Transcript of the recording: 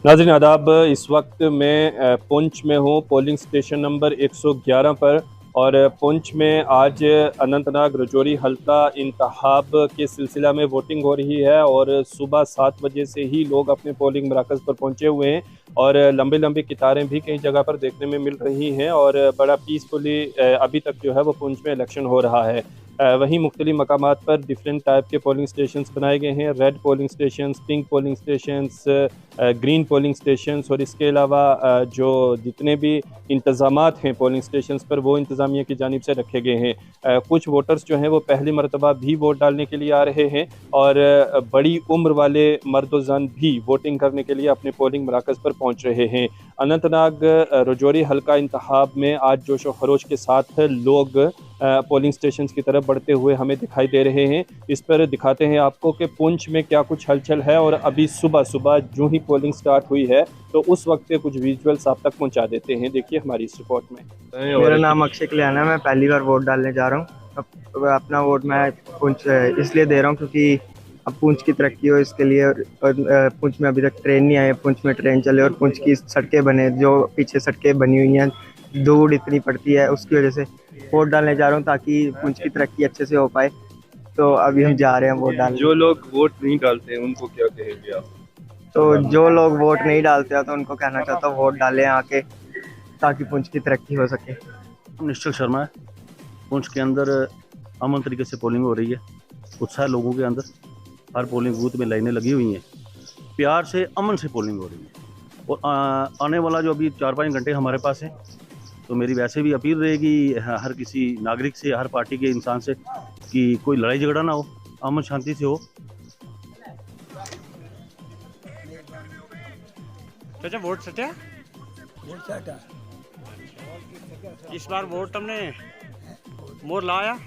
नाज़रीन आदाब, इस वक्त मैं पुंछ में हूँ, पोलिंग स्टेशन नंबर 111 पर। और पुंछ में आज अनंतनाग रजौरी हल्का इंतखाब के सिलसिला में वोटिंग हो रही है और सुबह 7 बजे से ही लोग अपने पोलिंग मराकज़ पर पहुँचे हुए हैं और लंबी लंबी कतारें भी कई जगह पर देखने में मिल रही हैं और बड़ा पीसफुली अभी तक जो है वो पुंछ में इलेक्शन हो रहा है। वहीं मुख्तलिफ मकामात पर डिफरेंट टाइप के पोलिंग स्टेशन बनाए गए हैं। Red polling station, pink polling station, green polling stations और इसके अलावा जो जितने भी इंतज़ामात हैं पोलिंग स्टेशंस पर वो इंतज़ामिया की जानिब से रखे गए हैं। कुछ वोटर्स जो हैं वो पहली मरतबा भी वोट डालने के लिए आ रहे हैं और बड़ी उम्र वाले मर्द-ओ-ज़न भी वोटिंग करने के लिए अपने पोलिंग मराकज़ पर पहुँच रहे हैं। अनंतनाग रजौरी हल्का इंतखाब में आज जोश व खरोश के साथ लोग पोलिंग स्टेशन की तरफ बढ़ते हुए हमें दिखाई दे रहे हैं। इस पर दिखाते हैं आपको कि पुंछ में क्या कुछ हलचल है और अभी सुबह सुबह जो ही पोलिंग स्टार्ट हुई है तो उस वक्त के कुछ विजुअल्स आप तक पहुंचा देते हैं। देखिए हमारी इस रिपोर्ट में। मेरा नाम अक्षय कल्याण है। मैं पहली बार वोट डालने जा रहा हूँ। अब अपना वोट मैं पुंछ इसलिए दे रहा हूँ क्योंकि अब पुंछ की तरक्की हो इसके लिए। और पुंछ में अभी तक ट्रेन नहीं आई, पुंछ में ट्रेन चले और पुंछ की सड़कें बने, जो पीछे सड़कें बनी हुई हैं, धूड़ इतनी पड़ती है, उसकी वजह से वोट डालने जा रहा हूँ ताकि पुंछ की तरक्की अच्छे से हो पाए। तो अभी हम जा रहे हैं वोट डालने। जो लोग वोट नहीं डालते हैं उनको क्या कहेंगे आप? तो जो लोग वोट नहीं डालते हैं तो उनको कहना चाहता हूँ वोट डालें आके, ताकि पुंछ की तरक्की हो सके। निश्चल शर्मा है। पुंछ के अंदर अमन तरीके से पोलिंग हो रही है। उत्साह लोगों के अंदर, हर पोलिंग बूथ में लाइनें लगी हुई हैं, प्यार से अमन से पोलिंग हो रही है। और आने वाला जो अभी 4-5 घंटे हमारे पास है, तो मेरी वैसे भी अपील रहेगी हर किसी नागरिक से, हर पार्टी के इंसान से, कि कोई लड़ाई झगड़ा ना हो, अमन शांति से हो। चाचा वोट सटिया इस बार वोट तुमने मोर लाया।